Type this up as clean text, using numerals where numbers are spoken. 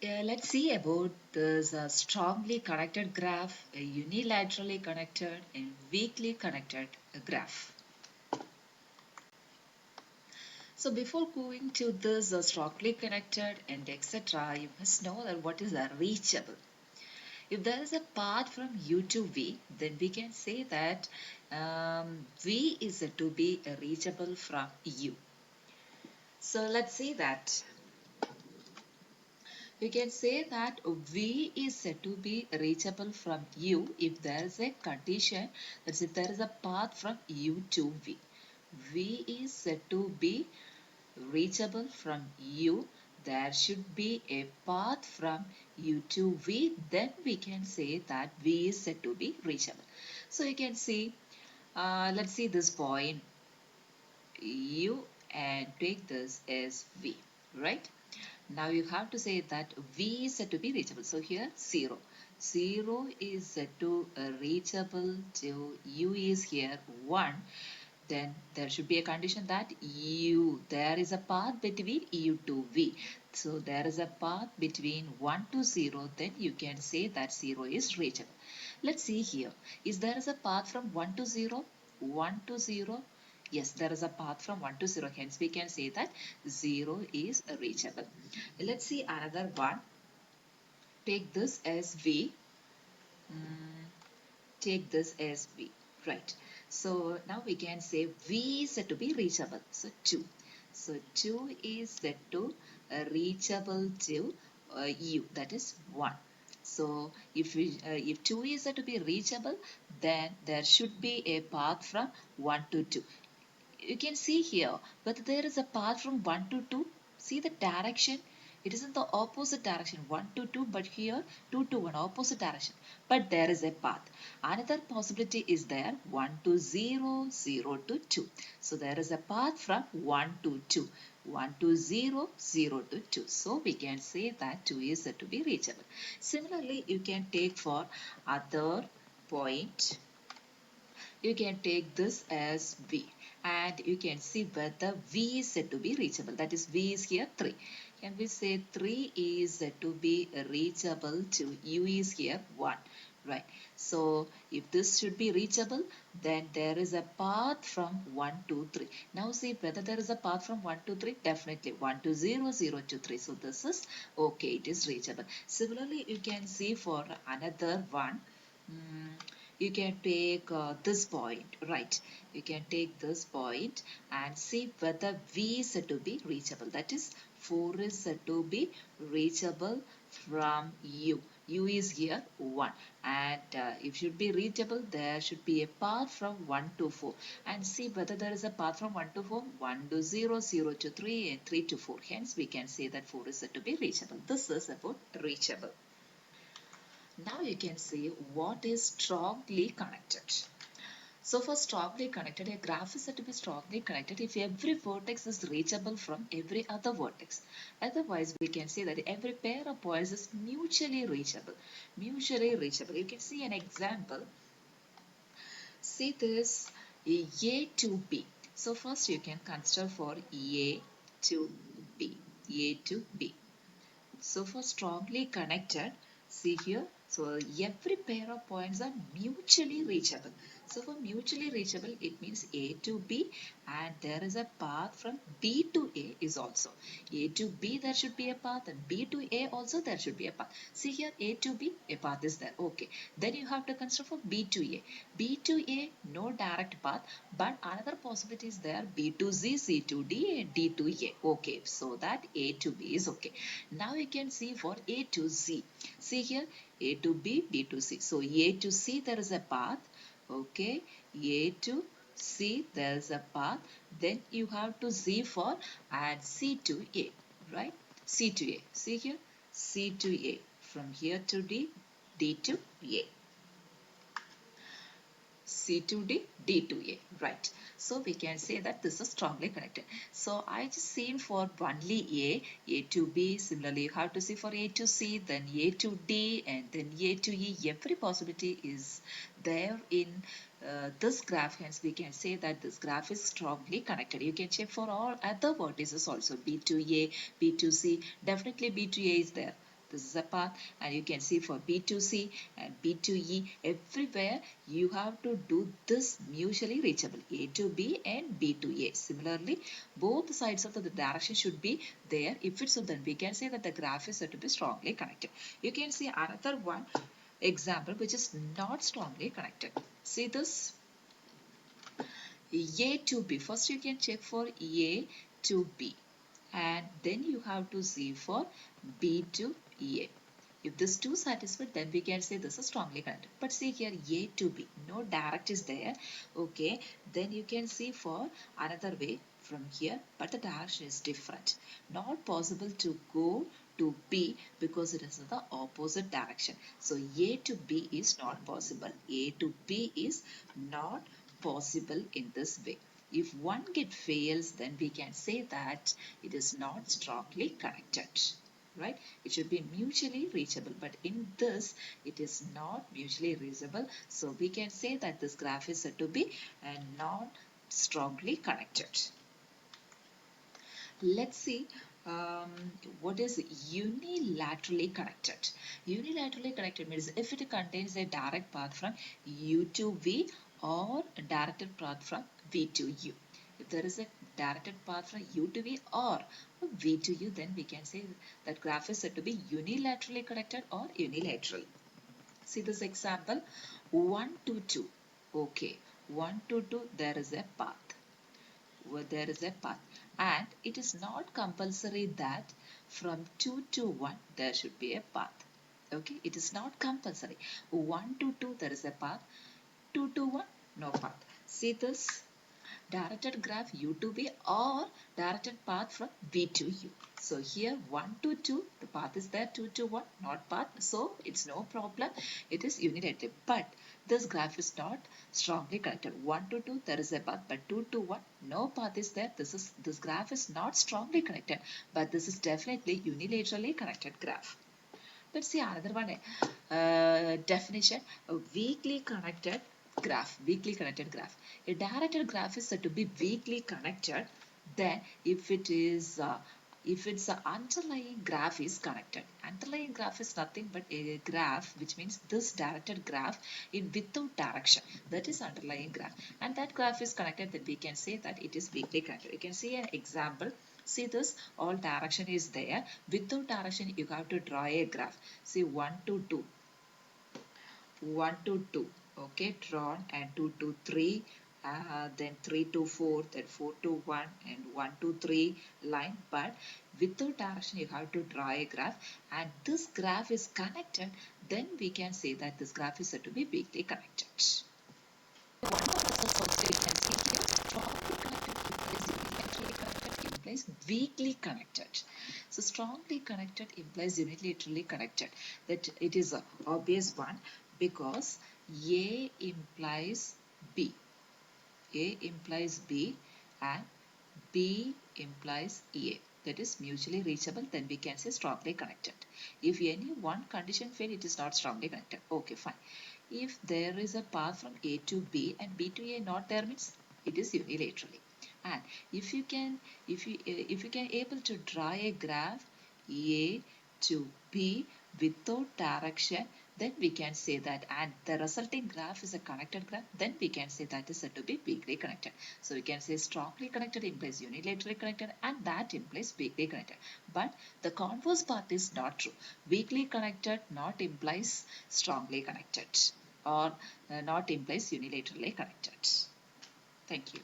Let's see about this strongly connected graph, a unilaterally connected and weakly connected graph. So before going to this strongly connected and etc., you must know that what is a reachable. If there is a path from U to V, then we can say that V is said to be reachable from U. So let's see that. We can say that V is said to be reachable from U if there is a condition, that's if there is a path from U to V. V is said to be reachable from U. There should be a path from U to V. Then we can say that V is said to be reachable. So you can see, let's see this point U and take this as V, right? Now you have to say that V is said to be reachable. So here 0. 0 is said to reachable to U is here 1. Then there should be a condition that there is a path between U to V. So there is a path between 1 to 0. Then you can say that 0 is reachable. Let's see here. Is there is a path from 1 to 0? 1 to 0? Yes, there is a path from 1 to 0. Hence, we can say that 0 is reachable. Let's see another one. Take this as V. Mm, take this as V. Right. So now we can say V is said to be reachable. So 2. So 2 is said to reachable to U. That is 1. So if 2 is said to be reachable, then there should be a path from 1 to 2. You can see here whether there is a path from 1 to 2. See the direction. It is in the opposite direction 1 to 2, but here 2 to 1 opposite direction. But there is a path. Another possibility is there 1 to 0, 0 to 2. So there is a path from 1 to 2. 1 to 0, 0 to 2. So we can say that 2 is said to be reachable. Similarly, you can take for other point, you can take this as V and you can see whether V is said to be reachable. That is V is here 3. Can we say 3 is said to be reachable to U is here 1. Right. So if this should be reachable, then there is a path from 1 to 3. Now see whether there is a path from 1 to 3. Definitely 1 to 0, 0 to 3. So this is okay. It is reachable. Similarly, you can see for another one. You can take this point, right? You can take this point and see whether V is said to be reachable. That is 4 is said to be reachable from U. U is here 1 and if should be reachable, there should be a path from 1 to 4 and see whether there is a path from 1 to 4, 1 to 0, 0 to 3 and 3 to 4. Hence we can say that 4 is said to be reachable. This is about reachable. Now you can see what is strongly connected. So for strongly connected, a graph is said to be strongly connected if every vertex is reachable from every other vertex. Otherwise, we can say that every pair of points is mutually reachable. Mutually reachable. You can see an example. See this A to B. So first you can consider for A to B. A to B. So for strongly connected, see here, so every pair of points are mutually reachable. So for mutually reachable, it means A to B and there is a path from B to A is also. A to B there should be a path and B to A also there should be a path. See here A to B, a path is there. Okay. Then you have to consider for B to A. B to A, no direct path, but another possibility is there B to Z, C to D and D to A. Okay. So that A to B is okay. Now you can see for A to Z. See here A to B, B to C. So A to C there is a path. Okay. A to C there is a path. Then you have to Z for and C to A. Right? C to A. See here C to A. From here to D, D to A. C to D, D to A, right? So we can say that this is strongly connected. So I just seen for only A to B. Similarly, you have to see for A to C, then A to D, and then A to E. Every possibility is there in this graph. Hence, we can say that this graph is strongly connected. You can check for all other vertices also. B to A, B to C. Definitely B to A is there. this is a path, and you can see for B to C and B to E, everywhere you have to do this mutually reachable, A to B and B to A. Similarly, both sides of the direction should be there. If it's so, then we can say that the graph is said to be strongly connected. You can see another one example which is not strongly connected. See this, A to B. First you can check for A to B, and then you have to see for B to A. If this two satisfied, then we can say this is strongly connected. But see here, A to B, no direct is there. Okay, then you can see for another way from here, but the direction is different. Not possible to go to B because it is in the opposite direction. So A to B is not possible. A to B is not possible in this way. If one get fails, then we can say that it is not strongly connected, right? It should be mutually reachable, but in this it is not mutually reachable, so we can say that this graph is said to be not strongly connected. Let's see what is unilaterally connected. Unilaterally connected means if it contains a direct path from U to V or a directed path from V to U. If there is a directed path from U to V or V to U, then we can say that graph is said to be unilaterally connected or unilateral. See this example, 1 to 2. Okay, 1 to 2, there is a path. There is a path, and it is not compulsory that from 2 to 1 there should be a path. Okay, it is not compulsory. 1 to 2 there is a path, 2 to 1 no path. See this, directed graph U to V or directed path from V to U. So here 1 to 2 the path is there, 2 to 1 not path, so it's no problem, it is unilateral. But this graph is not strongly connected. 1 to 2 there is a path, but 2 to 1 no path is there. This graph is not strongly connected, but this is definitely unilaterally connected graph. Let's see another one. Definition: a weakly connected graph. Weakly connected graph. A directed graph is said to be weakly connected then if its underlying graph is connected. Underlying graph is nothing but a graph, which means this directed graph in without direction. That is underlying graph, and that graph is connected. Then we can say that it is weakly connected. You can see an example. See this, all direction is there. Without direction, you have to draw a graph. See 1 to 2. 1 to 2, okay, drawn, and 2 to 3, then 3 to 4, then 4 to 1, and 1 to 3 line. But without direction you have to draw a graph, and this graph is connected, then we can say that this graph is said to be weakly connected. One more results also you can see here, strongly connected implies unilaterally connected implies weakly connected. So strongly connected implies unilaterally connected. That it is a obvious one, because A implies B. A implies B and B implies A. That is mutually reachable, then we can say strongly connected. If any one condition fail, it is not strongly connected. Okay, fine. If there is a path from A to B and B to A not there, means it is unilaterally. And if you can able to draw a graph A to B without direction, then we can say that, and the resulting graph is a connected graph, then we can say that is said to be weakly connected. So we can say strongly connected implies unilaterally connected, and that implies weakly connected. But the converse part is not true. Weakly connected not implies strongly connected, or not implies unilaterally connected. Thank you.